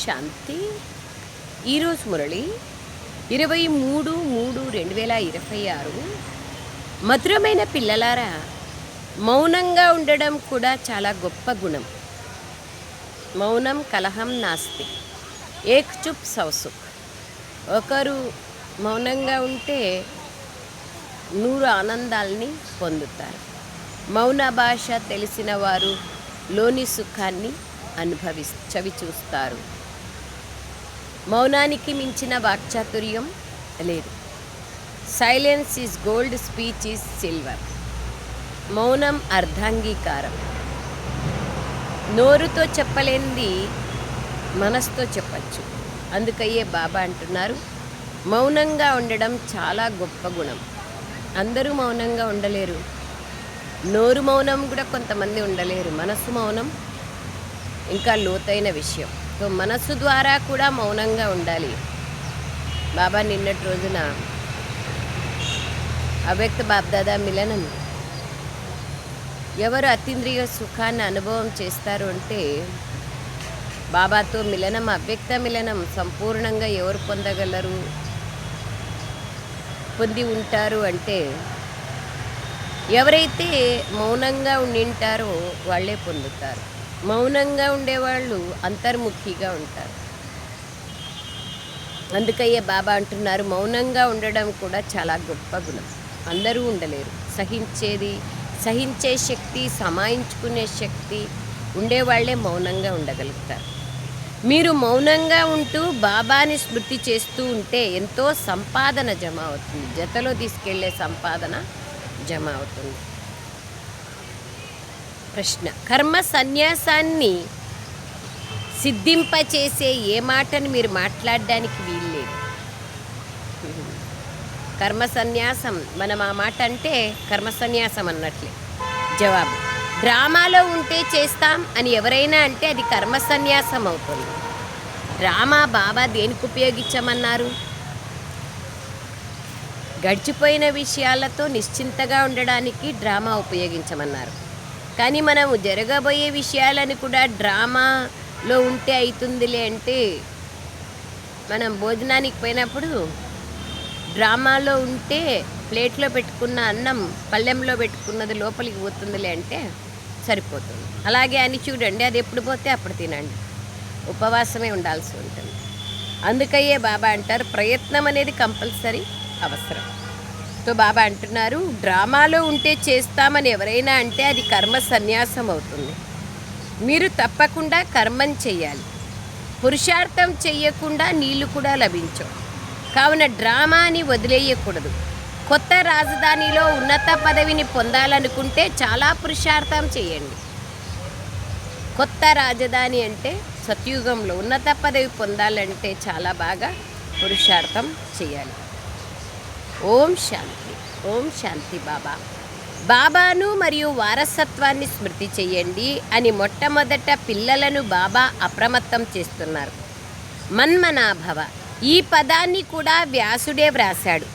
శాంతి. ఈరోజు మురళి 23/3/2026. మధురమైన పిల్లలారా, మౌనంగా ఉండడం కూడా చాలా గొప్ప గుణం. మౌనం కలహం నాస్తి, ఏక్ చుప్ సౌసుఖ్. ఒకరు మౌనంగా ఉంటే 100 ఆనందాల్ని పొందుతారు. మౌన భాష తెలిసిన వారు లోని సుఖాన్ని చవి చూస్తారు. మౌనానికి మించిన వాక్చాతుర్యం లేదు. Silence is gold, speech is silver. మౌనం అర్ధాంగీకారం. నోరుతో చెప్పలేనిది మనసుతో చెప్పచ్చు. అందుకయ్యే బాబా అంటున్నారు, మౌనంగా ఉండడం చాలా గొప్ప గుణం. అందరూ మౌనంగా ఉండలేరు. నోరు మౌనం కూడా కొంతమంది ఉండలేరు. మనసు మౌనం ఇంకా లోతైన విషయం. సో మనసు ద్వారా కూడా మౌనంగా ఉండాలి. బాబా నిన్నటి రోజున అవ్యక్త బాబ్దాదా మిలనం, ఎవరు అతీంద్రియ సుఖాన్ని అనుభవం చేస్తారు అంటే బాబాతో మిలనం, అవ్యక్త మిలనం సంపూర్ణంగా ఎవరు పొందగలరు, పొంది ఉంటారు అంటే ఎవరైతే మౌనంగా ఉండింటారో వాళ్ళే పొందుతారు. మౌనంగా ఉండేవాళ్ళు అంతర్ముఖిగా ఉంటారు. అందుకయ్యే బాబా అంటున్నారు, మౌనంగా ఉండడం కూడా చాలా గొప్ప గుణం. అందరూ ఉండలేరు. సహించే శక్తి, సమాయించుకునే శక్తి ఉండేవాళ్లే మౌనంగా ఉండగలుగుతారు. మీరు మౌనంగా ఉంటూ బాబాని స్మృతి చేస్తూ ఉంటే ఎంతో సంపాదన జమ అవుతుంది. జతలో తీసుకెళ్లే సంపాదన జమ అవుతుంది. ప్రశ్న: కర్మ సన్యాసాన్ని సిద్ధింపచేసే ఏ మాటను మీరు మాట్లాడడానికి వీల్లేదు. కర్మ సన్యాసం, మనం ఆ మాట అంటే కర్మ సన్యాసం అన్నట్లే. జవాబు: డ్రామాలో ఉంటే చేస్తాం అని ఎవరైనా అంటే అది కర్మ సన్యాసం అవుతుంది. డ్రామా బాబా దేనికి ఉపయోగించమన్నారు? గడిచిపోయిన విషయాలతో నిశ్చింతగా ఉండడానికి డ్రామా ఉపయోగించమన్నారు. కానీ మనము జరగబోయే విషయాలని కూడా డ్రామాలో ఉంటే అవుతుందిలే అంటే, మనం భోజనానికి పోయినప్పుడు డ్రామాలో ఉంటే ప్లేట్లో పెట్టుకున్న అన్నం పళ్ళెంలో పెట్టుకున్నది లోపలికి పోతుందిలే అంటే సరిపోతుంది. అలాగే అని చూడండి, అది ఎప్పుడు పోతే అప్పుడు తినండి. ఉపవాసమే ఉండాల్సి ఉంటుంది. అందుకయ్యే బాబా అంటారు, ప్రయత్నం అనేది కంపల్సరీ అవసరం. సో బాబా అంటున్నారు, డ్రామాలో ఉంటే చేస్తామని ఎవరైనా అంటే అది కర్మ సన్యాసం అవుతుంది. మీరు తప్పకుండా కర్మం చెయ్యాలి. పురుషార్థం చెయ్యకుండా నీళ్లు కూడా లభించవు. కావున డ్రామాని వదిలేయకూడదు. కొత్త రాజధానిలో ఉన్నత పదవిని పొందాలనుకుంటే చాలా పురుషార్థం చేయండి. కొత్త రాజధాని అంటే సత్యుగంలో ఉన్నత పదవి పొందాలంటే చాలా బాగా పురుషార్థం చేయాలి. ఓం శాంతి. ఓం శాంతి. బాబాను మరియు వారసత్వాన్ని స్మృతి చెయ్యండి అని మొట్టమొదట పిల్లలను బాబా అప్రమత్తం చేస్తున్నారు. మన్మనాభవ ఈ పదాన్ని కూడా వ్యాసుడే వ్రాశాడు.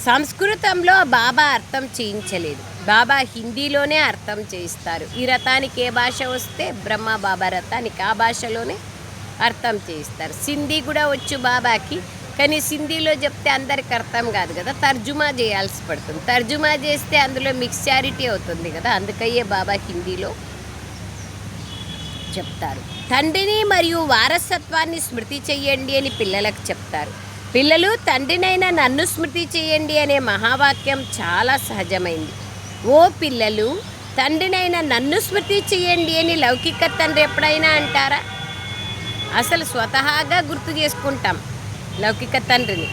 సంస్కృతంలో బాబా అర్థం చేయించలేదు. బాబా హిందీలోనే అర్థం చేయిస్తారు. ఈ రథానికి ఏ భాష వస్తే బ్రహ్మ బాబా రథానికి ఆ భాషలోనే అర్థం చేయిస్తారు. సింధీ కూడా వచ్చు బాబాకి, కానీ సింధీలో చెప్తే అందరికి అర్థం కాదు కదా, తర్జుమా చేయాల్సి పడుతుంది. తర్జుమా చేస్తే అందులో మిక్స్చారిటీ అవుతుంది కదా, అందుకయ్యే బాబా హిందీలో చెప్తారు. తండ్రిని మరియు వారసత్వాన్ని స్మృతి చెయ్యండి అని పిల్లలకు చెప్తారు. పిల్లలు తండ్రినైనా నన్ను స్మృతి చేయండి అనే మహావాక్యం చాలా సహజమైంది. ఓ పిల్లలు, తండ్రినైనా నన్ను స్మృతి చేయండి అని లౌకిక తండ్రి ఎప్పుడైనా అంటారా? అసలు స్వతహాగా గుర్తు చేసుకుంటాం లౌకిక తండ్రిని.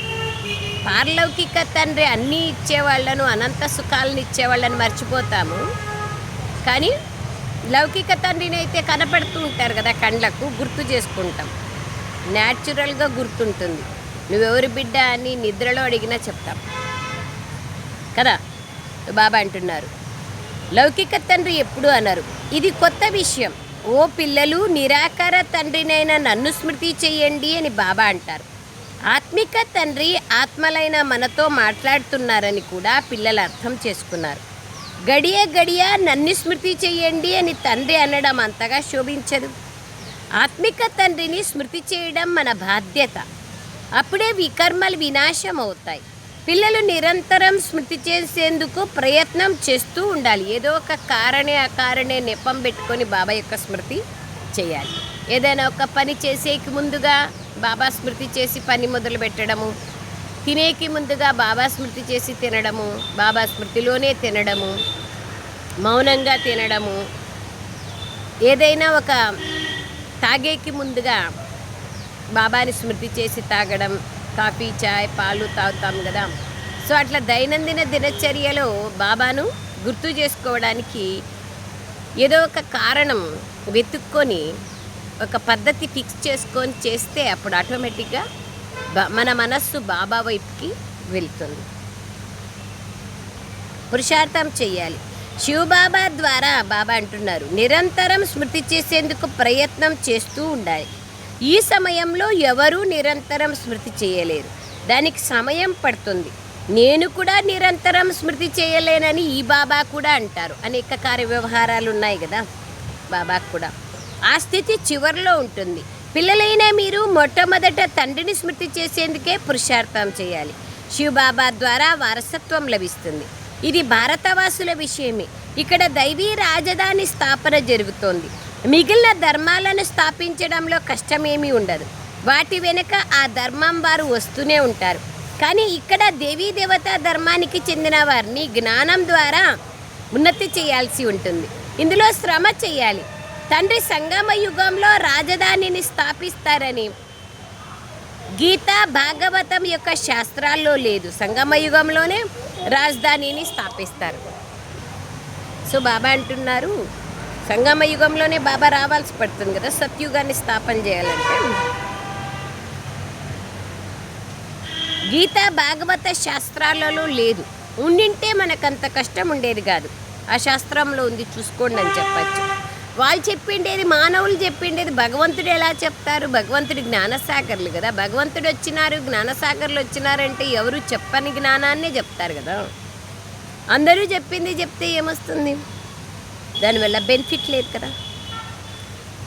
పారలౌకిక తండ్రి అన్నీ ఇచ్చేవాళ్లను, అనంత సుఖాలను ఇచ్చేవాళ్ళని మర్చిపోతాము. కానీ లౌకిక తండ్రిని అయితే కనపడుతూ ఉంటారు కదా కండ్లకు, గుర్తు చేసుకుంటాం. న్యాచురల్గా గుర్తుంటుంది. నువ్వెవరి బిడ్డ అని నిద్రలో అడిగినా చెప్తాం కదా. బాబా అంటున్నారు, లౌకిక తండ్రి ఎప్పుడు అన్నారు, ఇది కొత్త విషయం. ఓ పిల్లలు, నిరాకార తండ్రినైనా నన్ను స్మృతి చేయండి అని బాబా అంటారు. ఆత్మిక తండ్రి ఆత్మలైన మనతో మాట్లాడుతున్నారని కూడా పిల్లలు అర్థం చేసుకున్నారు. గడియ గడియ నన్ను స్మృతి చెయ్యండి అని తండ్రి అనడం అంతగా శోభించదు. ఆత్మిక తండ్రిని స్మృతి చేయడం మన బాధ్యత. అప్పుడే వికర్మలు వినాశం అవుతాయి. పిల్లలు నిరంతరం స్మృతి చేసేందుకు ప్రయత్నం చేస్తూ ఉండాలి. ఏదో ఒక అకారణే నెపం పెట్టుకొని బాబా యొక్క స్మృతి చేయాలి. ఏదైనా ఒక పని చేసేకి ముందుగా బాబా స్మృతి చేసి పని మొదలు పెట్టడము, తినేకి ముందుగా బాబా స్మృతి చేసి తినడము, బాబా స్మృతిలోనే తినడము, మౌనంగా తినడము, ఏదైనా ఒక తాగేకి ముందుగా బాబాని స్మృతి చేసి తాగడం, కాఫీ చాయ్ పాలు తాగుతాం కదా. సో అట్లా దైనందిన దినచర్యలో బాబాను గుర్తు చేసుకోవడానికి ఏదో ఒక కారణం వెతుక్కొని ఒక పద్ధతి ఫిక్స్ చేసుకొని చేస్తే అప్పుడు ఆటోమేటిక్గా మన మనస్సు బాబా వైపుకి వెళ్తుంది. పురుషార్థం చెయ్యాలి. శివబాబా ద్వారా బాబా అంటున్నారు, నిరంతరం స్మృతి చేసేందుకు ప్రయత్నం చేస్తూ ఉండాలి. ఈ సమయంలో ఎవరూ నిరంతరం స్మృతి చేయలేరు, దానికి సమయం పడుతుంది. నేను కూడా నిరంతరం స్మృతి చేయలేనని ఈ బాబా కూడా అంటారు. అనేక కార్య వ్యవహారాలు ఉన్నాయి కదా బాబాకు కూడా. ఆ స్థితి చివరిలో ఉంటుంది. పిల్లలైన మీరు మొట్టమొదట తండ్రిని స్మృతి చేసేందుకే పురుషార్థం చేయాలి. శివబాబా ద్వారా వారసత్వం లభిస్తుంది. ఇది భారతవాసుల విషయమే. ఇక్కడ దైవీ రాజధాని స్థాపన జరుగుతోంది. మిగిలిన ధర్మాలను స్థాపించడంలో కష్టమేమీ ఉండదు. వాటి వెనుక ఆ ధర్మం వారు వస్తూనే ఉంటారు. కానీ ఇక్కడ దేవీ దేవతా ధర్మానికి చెందిన వారిని జ్ఞానం ద్వారా ఉన్నతి చేయాల్సి ఉంటుంది. ఇందులో శ్రమ చేయాలి. తండ్రి సంగమ యుగంలో రాజధానిని స్థాపిస్తారని గీత భాగవతం యొక్క శాస్త్రాల్లో లేదు. సంగమ యుగంలోనే రాజధానిని స్థాపిస్తారు. సో బాబా అంటున్నారు, సంగమ యుగంలోనే బాబా రావాల్సి పడుతుంది కదా సత్యుగాన్ని స్థాపన చేయాలంటే. గీత భాగవత శాస్త్రాలలో లేదు. ఉండింటే మనకంత కష్టం ఉండేది కాదు. ఆ శాస్త్రంలో ఉంది, చూసుకోండి అని చెప్పచ్చు. వాళ్ళు చెప్పిండేది, మానవులు చెప్పిండేది భగవంతుడు ఎలా చెప్తారు? భగవంతుడు జ్ఞానసాగర్లు కదా. భగవంతుడు వచ్చినారు, జ్ఞానసాగర్లు వచ్చినారంటే ఎవరు చెప్పని జ్ఞానాన్నే చెప్తారు కదా. అందరూ చెప్పింది చెప్తే ఏమొస్తుంది? దానివల్ల బెనిఫిట్ లేదు కదా.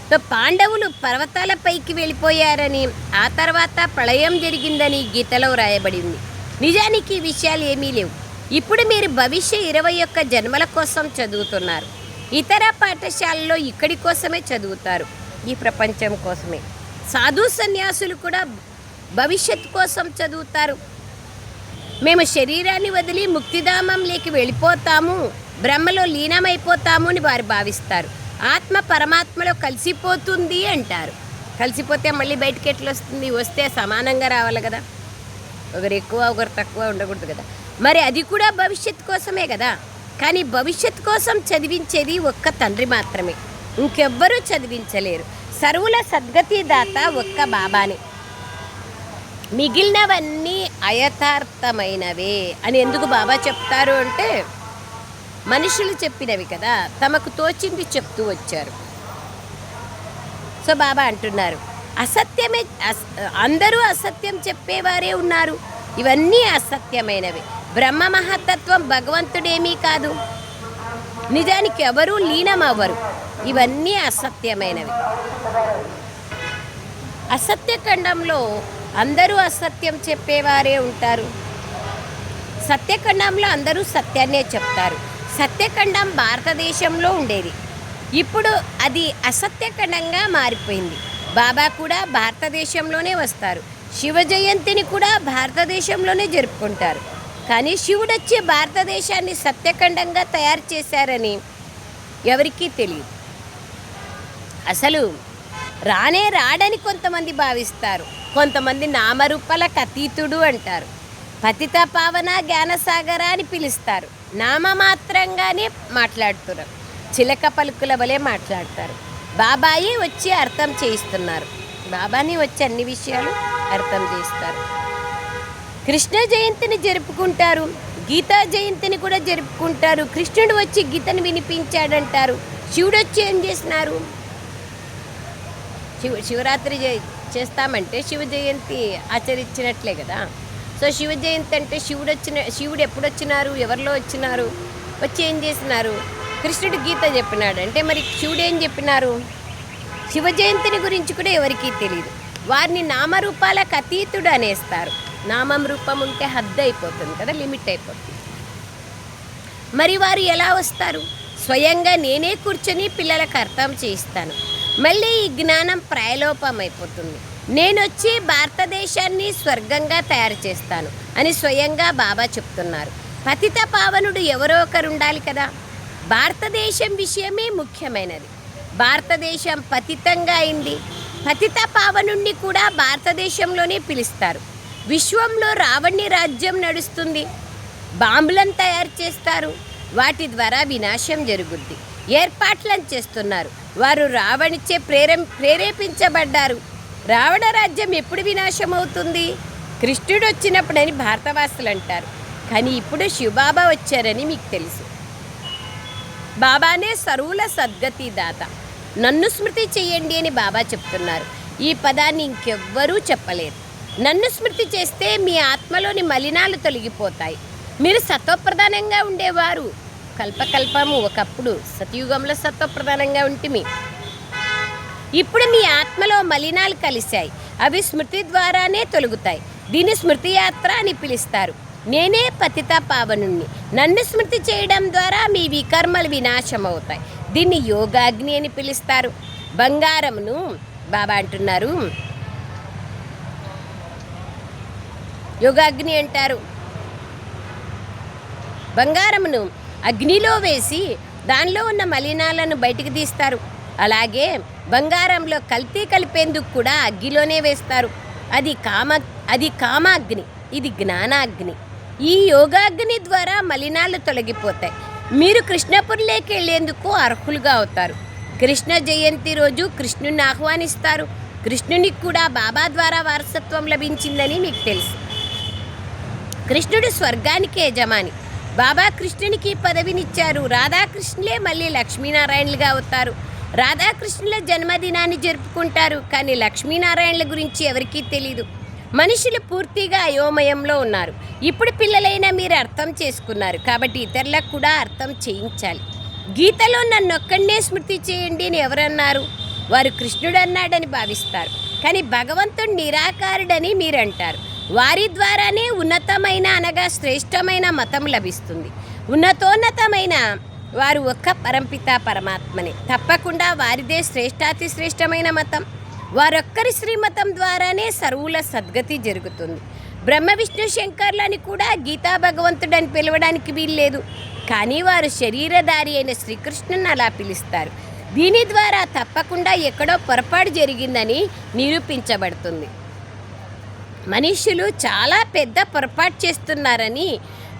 సో పాండవులు పర్వతాల పైకి వెళ్ళిపోయారని, ఆ తర్వాత ప్రళయం జరిగిందని గీతలో రాయబడింది. నిజానికి ఈ విషయాలు ఏమీ లేవు. ఇప్పుడు మీరు భవిష్య 21 జన్మల కోసం చదువుతున్నారు. ఇతర పాఠశాలలో ఇక్కడి కోసమే చదువుతారు, ఈ ప్రపంచం కోసమే. సాధు సన్యాసులు కూడా భవిష్యత్తు కోసం చదువుతారు. మేము శరీరాన్ని వదిలి ముక్తిధామంలోకి వెళ్ళిపోతాము, బ్రహ్మలో లీనమైపోతాము అని వారు భావిస్తారు. ఆత్మ పరమాత్మలో కలిసిపోతుంది అంటారు. కలిసిపోతే మళ్ళీ బయటికి ఎట్లా వస్తుంది? వస్తే సమానంగా రావాలి కదా. ఒకరు ఎక్కువ ఒకరు తక్కువ ఉండకూడదు కదా. మరి అది కూడా భవిష్యత్తు కోసమే కదా. కానీ భవిష్యత్తు కోసం చదివించేది ఒక్క తండ్రి మాత్రమే, ఇంకెవ్వరూ చదివించలేరు. సర్వుల సద్గతి దాత ఒక్క బాబానే. మిగిలినవన్నీ అయథార్థమైనవే అని ఎందుకు బాబా చెప్తారు అంటే, మనుషులు చెప్పినవి కదా, తమకు తోచింది చెప్తూ వచ్చారు. సో బాబా అంటున్నారు, అసత్యమే, అందరూ అసత్యం చెప్పేవారే ఉన్నారు. ఇవన్నీ అసత్యమైనవి. బ్రహ్మ మహత్తత్వం భగవంతుడేమీ కాదు. నిజానికి ఎవరూ లీనమవ్వరు. ఇవన్నీ అసత్యమైనవి. అసత్యఖండంలో అందరూ అసత్యం చెప్పేవారే ఉంటారు. సత్యఖండంలో అందరూ సత్యాన్నే చెప్తారు. సత్యఖండం భారతదేశంలో ఉండేది, ఇప్పుడు అది అసత్యఖండంగా మారిపోయింది. బాబా కూడా భారతదేశంలోనే వస్తారు. శివ జయంతిని కూడా భారతదేశంలోనే జరుపుకుంటారు. కానీ శివుడు వచ్చి భారతదేశాన్ని సత్యఖండంగా తయారు చేశారని ఎవరికీ తెలియదు. అసలు రాడని కొంతమంది భావిస్తారు. కొంతమంది నామరూపాలకు అతీతుడు అంటారు. పతిత పావన జ్ఞానసాగర అని పిలుస్తారు. నామమాత్రంగానే మాట్లాడుతున్నారు. చిలక పలుకుల వలె మాట్లాడతారు. బాబాయే వచ్చి అర్థం చేయిస్తున్నారు. బాబాని వచ్చి అన్ని విషయాలు అర్థం చేస్తారు. కృష్ణ జయంతిని జరుపుకుంటారు, గీతా జయంతిని కూడా జరుపుకుంటారు. కృష్ణుడు వచ్చి గీతను వినిపించాడంటారు. శివుడు వచ్చి ఏం చేసినారు? శివరాత్రి చేస్తామంటే శివ జయంతి ఆచరించినట్లే కదా. సో శివ జయంతి అంటే శివుడు ఎప్పుడు వచ్చినారు? ఎవరిలో వచ్చినారు? వచ్చి ఏం చేసినారు? కృష్ణుడు గీత చెప్పినాడు అంటే మరి శివుడు ఏం చెప్పినారు? శివ జయంతిని గురించి కూడా ఎవరికీ తెలియదు. వారిని నామరూపాలకు అతీతుడు అనేస్తారు. నామం రూపం ఉంటే హద్దు అయిపోతుంది కదా, లిమిట్ అయిపోతుంది. మరి వారు ఎలా వస్తారు? స్వయంగా నేనే కూర్చొని పిల్లలకు అర్థం చేయిస్తాను. మళ్ళీ ఈ జ్ఞానం ప్రాయలోపం అయిపోతుంది. నేనొచ్చి భారతదేశాన్ని స్వర్గంగా తయారు చేస్తాను అని స్వయంగా బాబా చెప్తున్నారు. పతిత పావనుడు ఎవరో ఒకరు ఉండాలి కదా. భారతదేశం విషయమే ముఖ్యమైనది. భారతదేశం పతితంగా అయింది. పతిత పావనుణ్ణి కూడా భారతదేశంలోనే పిలుస్తారు. విశ్వంలో రావణ్ణి రాజ్యం నడుస్తుంది. బాంబులను తయారు చేస్తారు. వాటి ద్వారా వినాశం జరుగుద్ది. ఏర్పాట్లను చేస్తున్నారు. వారు రావణిచే ప్రేరేపించబడ్డారు. రావణ రాజ్యం ఎప్పుడు వినాశం అవుతుంది? కృష్ణుడు వచ్చినప్పుడని భారతవాసులు అంటారు. కానీ ఇప్పుడు శివబాబా వచ్చారని మీకు తెలుసు. బాబానే సర్వుల సద్గతి దాత. నన్ను స్మృతి చెయ్యండి అని బాబా చెప్తున్నారు. ఈ పదాన్ని ఇంకెవ్వరూ చెప్పలేరు. నన్ను స్మృతి చేస్తే మీ ఆత్మలోని మలినాలు తొలగిపోతాయి. మీరు సత్వప్రధానంగా ఉండేవారు. కల్పకల్పము ఒకప్పుడు సతయుగంలో సత్వప్రధానంగా ఉంటిమి. ఇప్పుడు మీ ఆత్మలో మలినాలు కలిశాయి. అవి స్మృతి ద్వారానే తొలగుతాయి. దీన్ని స్మృతి యాత్ర అని పిలుస్తారు. నేనే పతిత పావనుణ్ణి. నన్ను స్మృతి చేయడం ద్వారా మీ వికర్మలు వినాశం అవుతాయి. దీన్ని యోగాగ్ని అని పిలుస్తారు. బంగారమును బాబా అంటున్నారు, యోగాగ్ని అంటారు. బంగారమును అగ్నిలో వేసి దానిలో ఉన్న మలినాలను బయటికి తీస్తారు. అలాగే బంగారంలో కల్తీ కలిపేందుకు కూడా అగ్గిలోనే వేస్తారు. అది కామాగ్ని, ఇది జ్ఞానాగ్ని. ఈ యోగాగ్ని ద్వారా మలినాలు తొలగిపోతాయి. మీరు కృష్ణపురిలోకి వెళ్ళేందుకు అర్హులుగా అవుతారు. కృష్ణ జయంతి రోజు కృష్ణుని ఆహ్వానిస్తారు. కృష్ణునికి కూడా బాబా ద్వారా వారసత్వం లభించిందని మీకు తెలుసు. కృష్ణుడు స్వర్గానికి యజమాని. బాబా కృష్ణునికి పదవినిచ్చారు. రాధాకృష్ణులే మళ్ళీ లక్ష్మీనారాయణలుగా అవుతారు. రాధాకృష్ణుల జన్మదినాన్ని జరుపుకుంటారు. కానీ లక్ష్మీనారాయణల గురించి ఎవరికీ తెలీదు. మనుషులు పూర్తిగా అయోమయంలో ఉన్నారు. ఇప్పుడు పిల్లలైనా మీరు అర్థం చేసుకున్నారు కాబట్టి ఇతరులకు కూడా అర్థం చేయించాలి. గీతలో నన్నొక్కడనే స్మృతి చేయండి అని ఎవరన్నారు? వారు కృష్ణుడు అన్నాడని భావిస్తారు. కానీ భగవంతుడు నిరాకారుడని మీరంటారు. వారి ద్వారానే ఉన్నతమైన అనగా శ్రేష్టమైన మతం లభిస్తుంది. ఉన్నతోన్నతమైన వారు ఒక్క పరంపిత పరమాత్మనే. తప్పకుండా వారిదే శ్రేష్టాతి శ్రేష్టమైన మతం. వారొక్కరి శ్రీమతం ద్వారానే సర్వుల సద్గతి జరుగుతుంది. బ్రహ్మ విష్ణు శంకర్లని కూడా గీతా భగవంతుడని పిలవడానికి వీల్లేదు. కానీ వారు శరీరధారి అయిన శ్రీకృష్ణుని అలా పిలుస్తారు. దీని ద్వారా తప్పకుండా ఎక్కడో పొరపాటు జరిగిందని నిరూపించబడుతుంది. మనుష్యులు చాలా పెద్ద పొరపాటు చేస్తున్నారని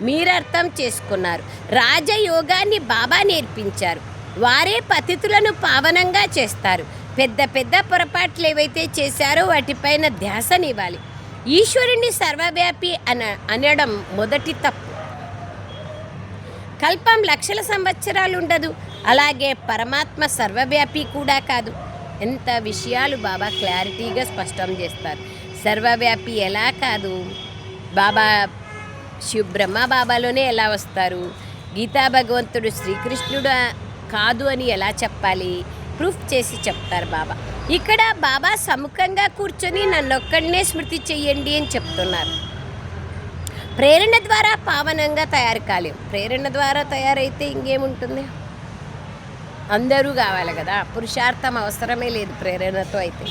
మీరు అర్థం చేసుకున్నారు. రాజయోగాన్ని బాబా నేర్పించారు. వారే పతితులను పావనంగా చేస్తారు. పెద్ద పెద్ద పొరపాట్లు ఏవైతే చేశారో వాటిపైన ధ్యాసనివ్వాలి. ఈశ్వరుని సర్వవ్యాపి అనడం మొదటి తప్పు. కల్పం లక్షల సంవత్సరాలు ఉండదు. అలాగే పరమాత్మ సర్వవ్యాపి కూడా కాదు. ఎంత విషయాలు బాబా క్లారిటీగా స్పష్టం చేస్తారు. సర్వవ్యాపి ఎలా కాదు? బాబా బ్రహ్మ బాబాలోనే ఎలా వస్తారు? గీతా భగవంతుడు శ్రీకృష్ణుడు కాదు అని ఎలా చెప్పాలి? ప్రూఫ్ చేసి చెప్తారు బాబా. ఇక్కడ బాబా సముఖంగా కూర్చొని నన్నొక్కడనే స్మృతి చెయ్యండి అని చెప్తున్నారు. ప్రేరణ ద్వారా పావనంగా తయారు కాలేం. ప్రేరణ ద్వారా తయారైతే ఇంకేముంటుంది? అందరూ కావాలి కదా. పురుషార్థం అవసరమే లేదు ప్రేరణతో అయితే.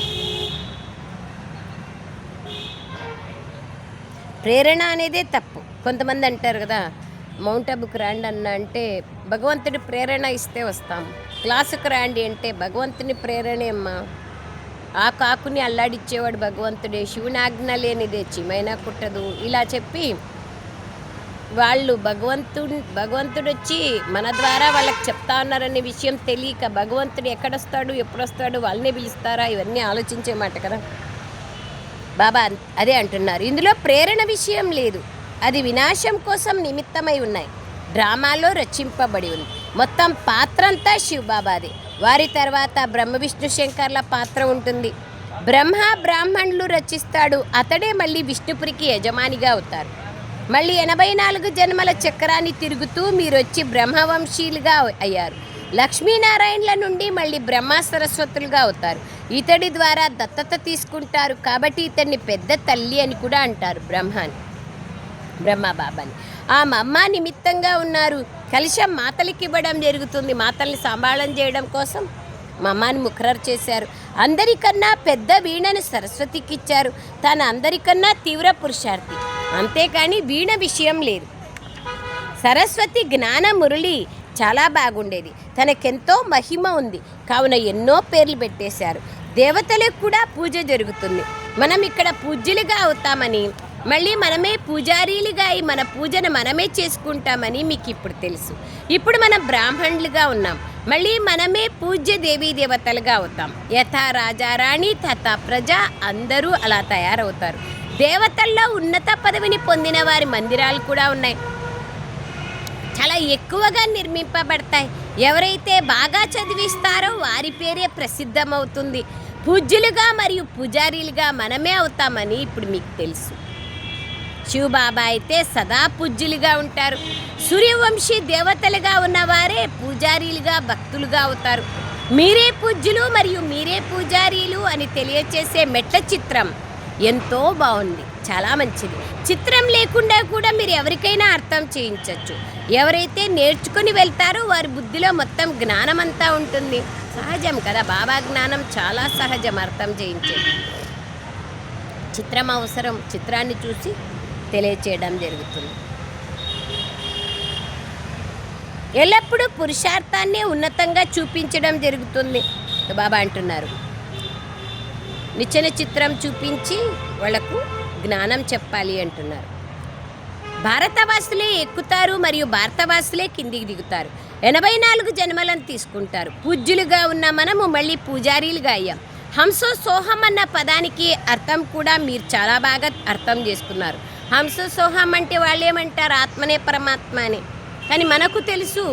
ప్రేరణ అనేదే తప్పు. కొంతమంది అంటారు కదా, మౌంట్ అబుకు రాండి అన్న అంటే భగవంతుడి ప్రేరణ ఇస్తే వస్తాం. క్లాసుకు రాండి అంటే భగవంతుని ప్రేరణే అమ్మా. ఆ కాకుని అల్లాడిచ్చేవాడు భగవంతుడే. శివుని ఆజ్ఞ లేనిదే చీమైనా కుట్టదు. ఇలా చెప్పి వాళ్ళు భగవంతుడు వచ్చి మన ద్వారా వాళ్ళకి చెప్తా ఉన్నారనే విషయం తెలియక భగవంతుడు ఎక్కడొస్తాడు ఎప్పుడు వస్తాడు వాళ్ళనే పిలుస్తారా ఇవన్నీ ఆలోచించే మాట కదా. బాబా అదే అంటున్నారు. ఇందులో ప్రేరణ విషయం లేదు. అది వినాశం కోసం నిమిత్తమై ఉన్నాయి. డ్రామాలో రచింపబడి ఉంది. మొత్తం పాత్ర అంతా శివబాబాది. వారి తర్వాత బ్రహ్మ విష్ణు శంకర్ల పాత్ర ఉంటుంది. బ్రహ్మ బ్రాహ్మణులు రచిస్తాడు. అతడే మళ్ళీ విష్ణుపురికి యజమానిగా అవుతారు. మళ్ళీ 84 జన్మల చక్రాన్ని తిరుగుతూ మీరు వచ్చి బ్రహ్మవంశీలుగా అయ్యారు. లక్ష్మీనారాయణల నుండి మళ్ళీ బ్రహ్మ సరస్వతులుగా అవుతారు. ఇతడి ద్వారా దత్తత తీసుకుంటారు కాబట్టి ఇతన్ని పెద్ద తల్లి అని కూడా అంటారు బ్రహ్మ బాబాని. ఆ మమ్మ నిమిత్తంగా ఉన్నారు. కలశం మాతలకి ఇవ్వడం జరుగుతుంది. మాతల్ని సంభాళన చేయడం కోసం మమ్మాని ముఖరర్ చేశారు. అందరికన్నా పెద్ద వీణను సరస్వతికి ఇచ్చారు. తను అందరికన్నా తీవ్ర పురుషార్థి, అంతేకాని వీణ విషయం లేదు. సరస్వతి జ్ఞాన మురళి చాలా బాగుండేది. తనకెంతో మహిమ ఉంది కావున ఎన్నో పేర్లు పెట్టేశారు. దేవతలకు కూడా పూజ జరుగుతుంది. మనం ఇక్కడ పూజ్యులుగా అవుతామని, మళ్ళీ మనమే పూజారీలుగా అయి మన పూజను మనమే చేసుకుంటామని మీకు ఇప్పుడు తెలుసు. ఇప్పుడు మనం బ్రాహ్మణులుగా ఉన్నాం. మళ్ళీ మనమే పూజ్య దేవీ దేవతలుగా అవుతాం. యథా రాజారాణి తథా ప్రజ, అందరూ అలా తయారవుతారు. దేవతల్లో ఉన్నత పదవిని పొందిన వారి మందిరాలు కూడా ఉన్నాయి. చాలా ఎక్కువగా నిర్మింపబడతాయి. ఎవరైతే బాగా చదివిస్తారో వారి పేరే ప్రసిద్ధమవుతుంది. పూజ్యులుగా మరియు పూజారీలుగా మనమే అవుతామని ఇప్పుడు మీకు తెలుసు. శివబాబా అయితే సదా పూజ్యులుగా ఉంటారు. సూర్యవంశీ దేవతలుగా ఉన్నవారే పూజారీలుగా భక్తులుగా అవుతారు. మీరే పూజ్యులు మరియు మీరే పూజారీలు అని తెలియచేసే మెట్ల చిత్రం ఎంతో బాగుంది, చాలా మంచిది. చిత్రం లేకుండా కూడా మీరు ఎవరికైనా అర్థం చేయించవచ్చు. ఎవరైతే నేర్చుకుని వెళ్తారో వారి బుద్ధిలో మొత్తం జ్ఞానం అంతా ఉంటుంది. సహజం కదా, బాబా జ్ఞానం చాలా సహజం అర్థం చేయించేది. చిత్రం అవసరం, చిత్రాన్ని చూసి తెలియచేయడం జరుగుతుంది. ఎల్లప్పుడూ పురుషార్థాన్నే ఉన్నతంగా చూపించడం జరుగుతుంది. బాబా అంటున్నారు, నిచ్చెన చిత్రం చూపించి వాళ్లకు జ్ఞానం చెప్పాలి అంటున్నారు. భారతవాసులే ఎక్కుతారు మరియు భారతవాసులే కిందికి దిగుతారు. 84 జన్మలను తీసుకుంటారు. పూజ్యులుగా ఉన్న మనము మళ్ళీ పూజారీలుగా అయ్యాం. హంసో సోహం అన్న పదానికి అర్థం కూడా మీరు చాలా బాగా అర్థం చేసుకున్నారు. హంసో సోహం అంటే వాళ్ళు ఏమంటారు, ఆత్మనే పరమాత్మ అని. కానీ మనకు తెలుసు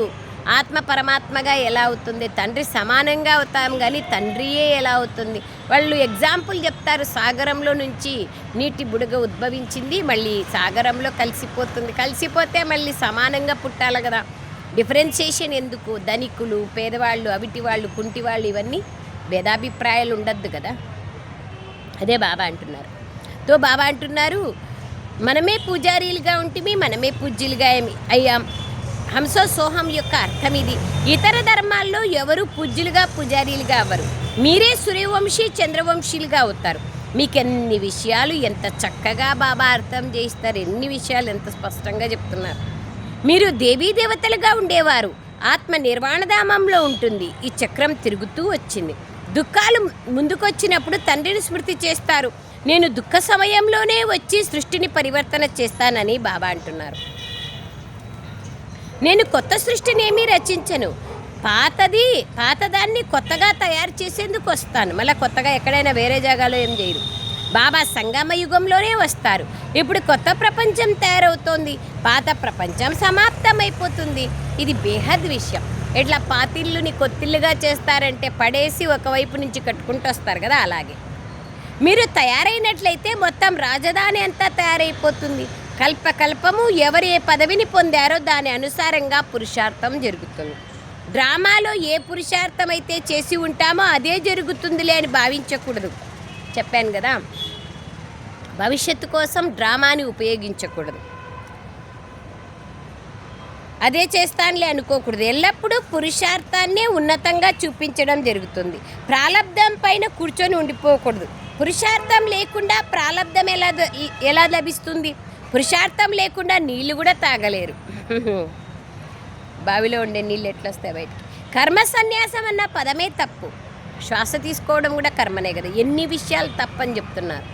ఆత్మ పరమాత్మగా ఎలా అవుతుంది, తండ్రి సమానంగా అవుతాం కానీ తండ్రియే ఎలా అవుతుంది. వాళ్ళు ఎగ్జాంపుల్ చెప్తారు, సాగరంలో నుంచి నీటి బుడగ ఉద్భవించింది, మళ్ళీ సాగరంలో కలిసిపోతుంది. కలిసిపోతే మళ్ళీ సమానంగా పుట్టాలి కదా, డిఫరెన్షియేషన్ ఎందుకు? ధనికులు, పేదవాళ్ళు, అవిటి వాళ్ళు, కుంటి వాళ్ళు, ఇవన్నీ భేదాభిప్రాయాలు ఉండద్దు కదా. అదే బాబా అంటున్నారు. బాబా అంటున్నారు, మనమే పూజారీలుగా ఉంటిమి, మనమే పూజ్యులుగా అయ్యాం. హంసో సోహం యొక్క అర్థం ఇది. ఇతర ధర్మాల్లో ఎవరు పూజ్యులుగా పూజారీలుగా అవ్వరు. మీరే సూర్యవంశీ చంద్రవంశీలుగా అవుతారు. మీకు ఎన్ని విషయాలు ఎంత చక్కగా బాబా అర్థం చేయిస్తారు, ఎన్ని విషయాలు ఎంత స్పష్టంగా చెప్తున్నారు. మీరు దేవీ దేవతలుగా ఉండేవారు. ఆత్మ నిర్వాణధామంలో ఉంటుంది. ఈ చక్రం తిరుగుతూ వచ్చింది. దుఃఖాలు ముందుకొచ్చినప్పుడు తండ్రిని స్మృతి చేస్తారు. నేను దుఃఖ సమయంలోనే వచ్చి సృష్టిని పరివర్తన చేస్తానని బాబా అంటున్నారు. నేను కొత్త సృష్టిని ఏమీ రచించను, పాతదాన్ని కొత్తగా తయారు చేసేందుకు వస్తాను. మళ్ళీ కొత్తగా ఎక్కడైనా వేరే జాగాలో ఏం చేయరు. బాబా సంగమ యుగంలోనే వస్తారు. ఇప్పుడు కొత్త ప్రపంచం తయారవుతోంది, పాత ప్రపంచం సమాప్తమైపోతుంది. ఇది బేహద్ విషయం. ఎట్లా పాతిళ్ళుని కొత్తిళ్ళుగా చేస్తారంటే పడేసి ఒకవైపు నుంచి కట్టుకుంటూ వస్తారు కదా, అలాగే మీరు తయారైనట్లయితే మొత్తం రాజధాని అంతా తయారైపోతుంది. కల్పకల్పము ఎవరు ఏ పదవిని పొందారో దాని అనుసారంగా పురుషార్థం జరుగుతుంది. డ్రామాలో ఏ పురుషార్థం అయితే చేసి ఉంటామో అదే జరుగుతుందిలే అని భావించకూడదు. చెప్పాను కదా, భవిష్యత్తు కోసం డ్రామాని ఉపయోగించకూడదు. అదే చేస్తానులే అనుకోకూడదు. ఎల్లప్పుడూ పురుషార్థాన్నే ఉన్నతంగా చూపించడం జరుగుతుంది. ప్రాలబ్ధం పైన కూర్చొని ఉండిపోకూడదు. పురుషార్థం లేకుండా ప్రాలబ్ధం ఎలా లభిస్తుంది? పురుషార్థం లేకుండా నీళ్ళు కూడా తాగలేరు. బావిలో ఉండే నీళ్ళు ఎట్లా వస్తాయి బయటికి? కర్మ సన్యాసం అన్న పదమే తప్పు. శ్వాస తీసుకోవడం కూడా కర్మనే కదా. ఎన్ని విషయాలు తప్పని చెప్తున్నారు.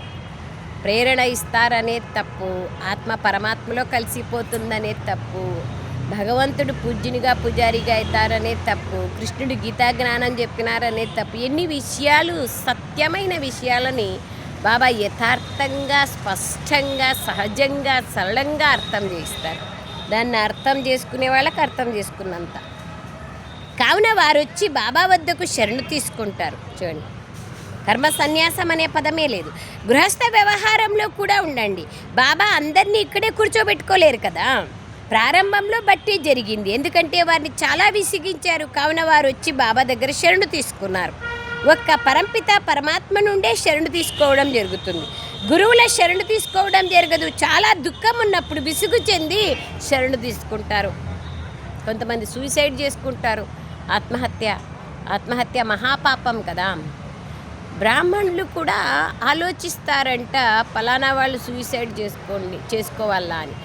ప్రేరణ ఇస్తారనే తప్పు, ఆత్మ పరమాత్మలో కలిసిపోతుందనే తప్పు, భగవంతుడు పూజ్యునిగా పూజారిగా అవుతారనే తప్పు, కృష్ణుడు గీతా జ్ఞానం చెప్పినారనే తప్పు. ఎన్ని విషయాలు, సత్యమైన విషయాలని బాబా యథార్థంగా, స్పష్టంగా, సహజంగా, సరళంగా అర్థం చేయిస్తారు. దాన్ని అర్థం చేసుకునే వాళ్ళకి అర్థం చేసుకున్నంత. కావున వారు వచ్చి బాబా వద్దకు శరణు తీసుకుంటారు. చూడండి, కర్మ సన్యాసం అనే పదమే లేదు. గృహస్థ వ్యవహారంలో కూడా ఉండండి. బాబా అందరినీ ఇక్కడే కూర్చోబెట్టుకోలేరు కదా. ప్రారంభంలో బట్టి జరిగింది, ఎందుకంటే వారిని చాలా విసిగించారు. కావున వారు వచ్చి బాబా దగ్గర శరణు తీసుకున్నారు. ఒక్క పరంపిత పరమాత్మ నుండే శరణు తీసుకోవడం జరుగుతుంది. గురువుల శరణు తీసుకోవడం జరగదు. చాలా దుఃఖం ఉన్నప్పుడు విసుగు చెంది శరణు తీసుకుంటారు. కొంతమంది సూసైడ్ చేసుకుంటారు. ఆత్మహత్య మహాపాపం కదా. బ్రాహ్మణులు కూడా ఆలోచిస్తారంట, పలానా వాళ్ళు సూసైడ్ చేసుకోవాలా అని.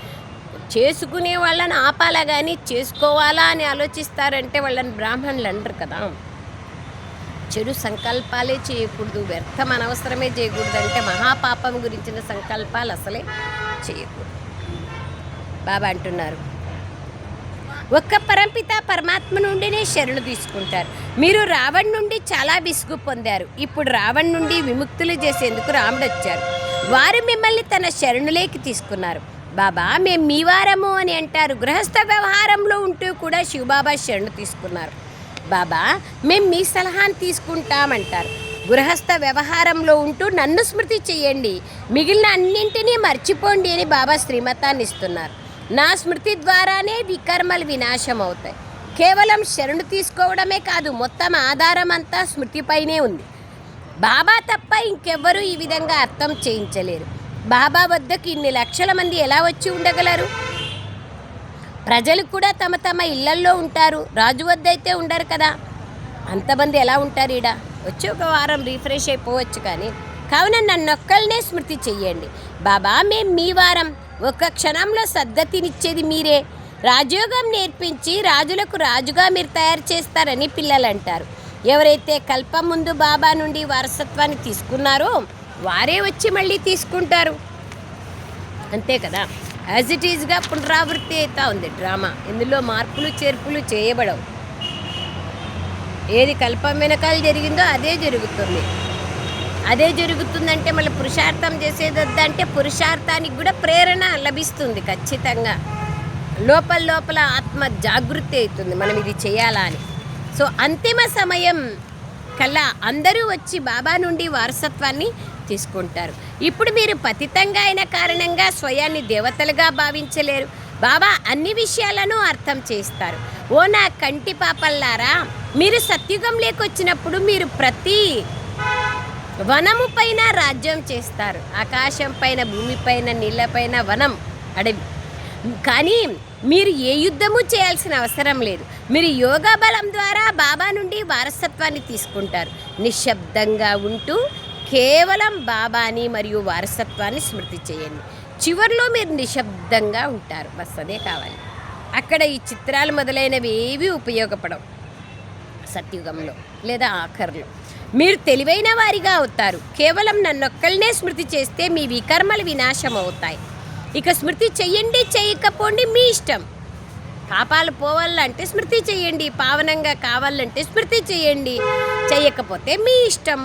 చేసుకునే వాళ్ళని ఆపాలా కానీ చేసుకోవాలా అని ఆలోచిస్తారంటే వాళ్ళని బ్రాహ్మణులు అంటారు కదా. చెడు సంకల్పాలే చేయకూడదు, వ్యర్థం అనవసరమే చేయకూడదు, అంటే మహాపాపం గురించిన సంకల్పాలు అసలే చేయకూడదు. బాబా అంటున్నారు, ఒక్క పరంపిత పరమాత్మ నుండినే శరణు తీసుకుంటారు. మీరు రావణ్ నుండి చాలా విసుగు పొందారు. ఇప్పుడు రావణ్ నుండి విముక్తులు చేసేందుకు రాముడు వచ్చారు. వారు మిమ్మల్ని తన శరణులేకి తీసుకున్నారు. బాబా మేము మీ వారము అని అంటారు. గృహస్థ వ్యవహారంలో ఉంటూ కూడా శివబాబా శరణు తీసుకున్నారు. బాబా మేము మీ సలహాను తీసుకుంటామంటారు. గృహస్థ వ్యవహారంలో ఉంటూ నన్ను స్మృతి చేయండి, మిగిలిన అన్నింటినీ మర్చిపోండి అని బాబా శ్రీమతాన్ని ఇస్తున్నారు. నా స్మృతి ద్వారానే వికర్మలు వినాశం అవుతాయి. కేవలం శరణు తీసుకోవడమే కాదు, మొత్తం ఆధారం అంతా స్మృతిపైనే ఉంది. బాబా తప్ప ఇంకెవ్వరూ ఈ విధంగా అర్థం చేయించలేరు. బాబా వద్దకు ఇన్ని లక్షల మంది ఎలా వచ్చి ఉండగలరు? ప్రజలు కూడా తమ తమ ఇళ్లల్లో ఉంటారు, రాజు వద్ద అయితే ఉండరు కదా. అంతమంది ఎలా ఉంటారు? ఈడ వచ్చి ఒక వారం రీఫ్రెష్ అయిపోవచ్చు. కానీ కావున నన్నొక్కళ్ళనే స్మృతి చెయ్యండి. బాబా మేము మీ వారం, ఒక్క క్షణంలో సద్గతినిచ్చేది మీరే. రాజయోగం నేర్పించి రాజులకు రాజుగా మీరు తయారు చేస్తారని పిల్లలు అంటారు. ఎవరైతే కల్పం ముందు బాబా నుండి వారసత్వాన్ని తీసుకున్నారో వారే వచ్చి మళ్ళీ తీసుకుంటారు. అంతే కదా. యాజ్ ఇట్ ఈజ్గా పునరావృత్తి అవుతా ఉంది డ్రామా. ఇందులో మార్పులు చేర్పులు చేయబడవు. ఏది కల్పం వెనకాల జరిగిందో అదే జరుగుతుంది. అదే జరుగుతుందంటే మళ్ళీ పురుషార్థం చేసేది వద్దంటే పురుషార్థానికి కూడా ప్రేరణ లభిస్తుంది ఖచ్చితంగా. లోపల ఆత్మ జాగృతి అవుతుంది మనం ఇది చేయాలా అని. సో అంతిమ సమయం కల్లా అందరూ వచ్చి బాబా నుండి వారసత్వాన్ని తీసుకుంటారు. ఇప్పుడు మీరు పతితంగా అయిన కారణంగా స్వయాన్ని దేవతలుగా భావించలేరు. బాబా అన్ని విషయాలను అర్థం చేస్తారు. ఓ నా కంటి పాపల్లారా, మీరు సత్యుగం లేకొచ్చినప్పుడు మీరు ప్రతి వనము పైన రాజ్యం చేస్తారు. ఆకాశం పైన, భూమి పైన, నీళ్ళపైన వనం, అడవి. కానీ మీరు ఏ యుద్ధము చేయాల్సిన అవసరం లేదు. మీరు యోగా బలం ద్వారా బాబా నుండి వారసత్వాన్ని తీసుకుంటారు. నిశ్శబ్దంగా ఉంటూ కేవలం బాబాని మరియు వారసత్వాన్ని స్మృతి చేయండి. చివరిలో మీరు నిశ్శబ్దంగా ఉంటారు. బస్ అదే కావాలి. అక్కడ ఈ చిత్రాలు మొదలైనవి ఏవి ఉపయోగపడవు సత్యుగంలో లేదా ఆఖరిలో. మీరు తెలివైన వారిగా అవుతారు. కేవలం నన్నొక్కళ్ళనే స్మృతి చేస్తే మీ వికర్మలు వినాశం అవుతాయి. ఇక స్మృతి చెయ్యండి, చేయకపోండి మీ ఇష్టం. పాపాలు పోవాలంటే స్మృతి చేయండి, పావనంగా కావాలంటే స్మృతి చేయండి, చెయ్యకపోతే మీ ఇష్టం.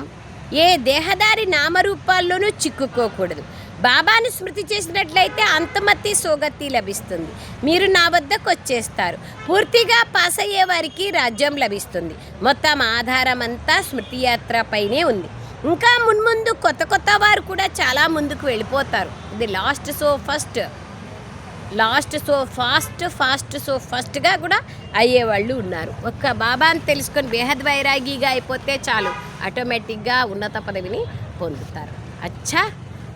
ఏ దేహదారి నామరూపాల్లోనూ చిక్కుకోకూడదు. బాబాను స్మృతి చేసినట్లయితే అంతమతి సోగతి లభిస్తుంది. మీరు నా వద్దకు వచ్చేస్తారు. పూర్తిగా పాస్ అయ్యే వారికి రాజ్యం లభిస్తుంది. మొత్తం ఆధారం అంతా స్మృతి యాత్ర పైనే ఉంది. ఇంకా మున్ముందు కొత్త వారు కూడా చాలా ముందుకు వెళ్ళిపోతారు. ఇది లాస్ట్ సో ఫాస్ట్గా కూడా అయ్యేవాళ్ళు ఉన్నారు. ఒక్క బాబాని తెలుసుకొని బేహద్ వైరాగిగా అయిపోతే చాలు, ఆటోమేటిక్గా ఉన్నత పదవిని పొందుతారు. అచ్చా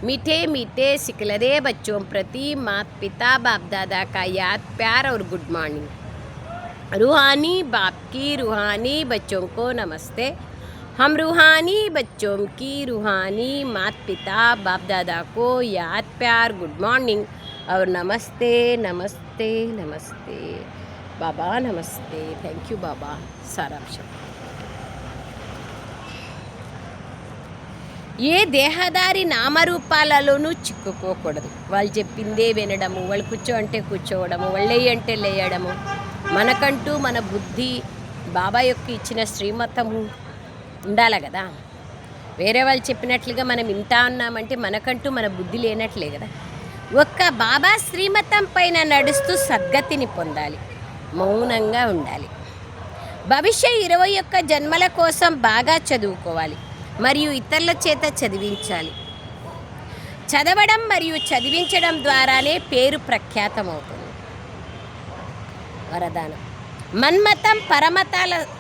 मीठे मीठे सिकलरे बच्चों प्रति माता पिता बाप दादा का याद प्यार और गुड मॉर्निंग। रूहानी बाप की रूहानी बच्चों को नमस्ते। हम रूहानी बच्चों की रूहानी माता पिता बाप दादा को याद प्यार गुड मॉर्निंग और नमस्ते नमस्ते नमस्ते। बाबा नमस्ते। थैंक यू बाबा। सारांश ఏ దేహదారి నామరూపాలలోనూ చిక్కుకోకూడదు. వాళ్ళు చెప్పిందే వినడము, వాళ్ళు కూర్చో అంటే కూర్చోవడము, వాళ్ళు అంటే లేయడము. మనకంటూ మన బుద్ధి బాబా యొక్క ఇచ్చిన శ్రీమతము ఉండాలి కదా. వేరే వాళ్ళు చెప్పినట్లుగా మనం వింటా ఉన్నామంటే మనకంటూ మన బుద్ధి లేనట్లే కదా. ఒక్క బాబా శ్రీమతం పైన నడుస్తూ సద్గతిని పొందాలి, మౌనంగా ఉండాలి. భవిష్య 21 జన్మల కోసం బాగా చదువుకోవాలి మరియు ఇతరుల చేత చదివించాలి. చదవడం మరియు చదివించడం ద్వారానే పేరు ప్రఖ్యాతమవుతుంది. వరదానం. మన్మతం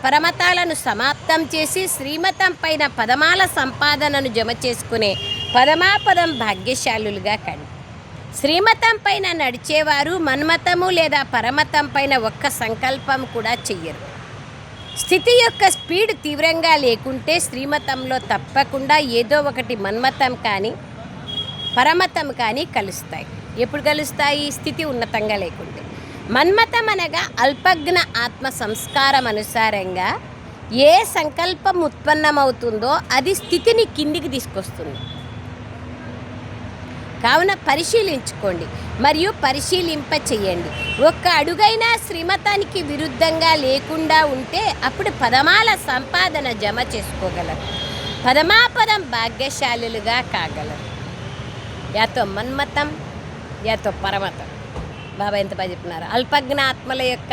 పరమతాలను సమాప్తం చేసి శ్రీమతం పైన పదమాల సంపాదనను జమ చేసుకునే పదమాపదం భాగ్యశాలులుగా కండి. శ్రీమతం పైన నడిచేవారు మన్మతము లేదా పరమతం పైన ఒక్క సంకల్పం కూడా చెయ్యరు. స్థితి యొక్క స్పీడ్ తీవ్రంగా లేకుంటే శ్రీమతంలో తప్పకుండా ఏదో ఒకటి మన్మతం కానీ పరమతం కానీ కలుస్తాయి. ఎప్పుడు కలుస్తాయి? స్థితి ఉన్నతంగా లేకుంటే. మన్మతం అనగా అల్పజ్ఞ ఆత్మ సంస్కారం అనుసారంగా ఏ సంకల్పం ఉత్పన్నమవుతుందో అది స్థితిని కిందికి తీసుకొస్తుంది. కావున పరిశీలించుకోండి మరియు పరిశీలింప చెయ్యండి. ఒక్క అడుగైనా శ్రీమతానికి విరుద్ధంగా లేకుండా ఉంటే అప్పుడు పదమాల సంపాదన జమ చేసుకోగలరు, పదమాపదం భాగ్యశాలులుగా కాగలరు. యాతో మన్మతం యాతో పరమతం. బాబా ఎంత బాగా చెప్తున్నారు. అల్పజ్ఞ ఆత్మల యొక్క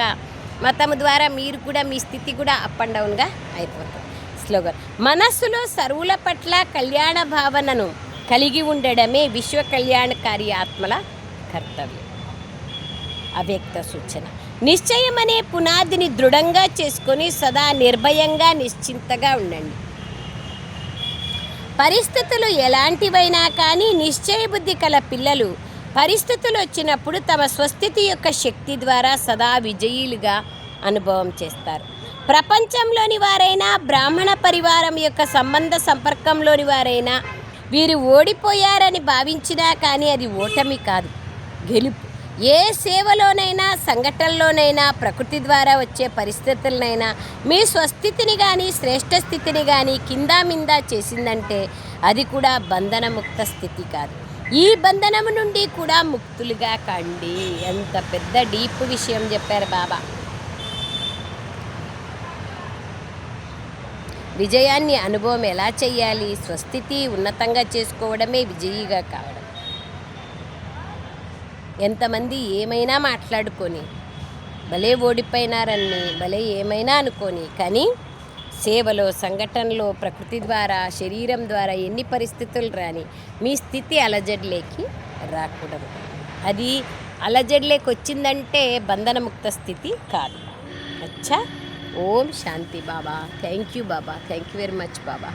మతము ద్వారా మీరు కూడా మీ స్థితి కూడా అప్ అండ్ డౌన్గా అయిపోతుంది. స్లోగన్: మనస్సులో సర్వుల పట్ల కళ్యాణ భావనను కలిగి ఉండడమే విశ్వ కళ్యాణకారి ఆత్మల కర్తవ్యం. అవ్యక్త సూచన: నిశ్చయం అనే పునాదిని దృఢంగా చేసుకొని సదా నిర్భయంగా నిశ్చింతగా ఉండండి. పరిస్థితులు ఎలాంటివైనా కానీ నిశ్చయ బుద్ధి కల పిల్లలు పరిస్థితులు వచ్చినప్పుడు తమ స్వస్థితి యొక్క శక్తి ద్వారా సదా విజయీలుగా అనుభవం చేస్తారు. ప్రపంచంలోని వారైనా బ్రాహ్మణ పరివారం యొక్క సంబంధ సంపర్కంలోని వారైనా వీరు ఓడిపోయారని భావించినా కానీ అది ఓటమి కాదు, గెలుపు. ఏ సేవలోనైనా సంఘటనలోనైనా ప్రకృతి ద్వారా వచ్చే పరిస్థితులనైనా మీ స్వస్థితిని కానీ శ్రేష్ఠ స్థితిని కానీ కిందామిందా చేసిందంటే అది కూడా బంధనముక్త స్థితి కాదు. ఈ బంధనము నుండి కూడా ముక్తులుగా కండి. ఎంత పెద్ద డీప్ విషయం చెప్పారు బాబా. విజయాన్ని అనుభవం ఎలా చెయ్యాలి? స్వస్థితి ఉన్నతంగా చేసుకోవడమే విజయీగా కావడం. ఎంతమంది ఏమైనా మాట్లాడుకొని భలే ఓడిపోయినారని భలే ఏమైనా అనుకొని, కానీ సేవలో సంఘటనలో ప్రకృతి ద్వారా శరీరం ద్వారా ఎన్ని పరిస్థితులు రాని మీ స్థితి అలజడిలోకి రాకూడదు. అది అలజడిలోకి వచ్చిందంటే బంధనముక్త స్థితి కాదు. అచ్చా. ఓం శాంతి బాబా. థ్యాంక్ యూ బాబా. Thank you very much Baba.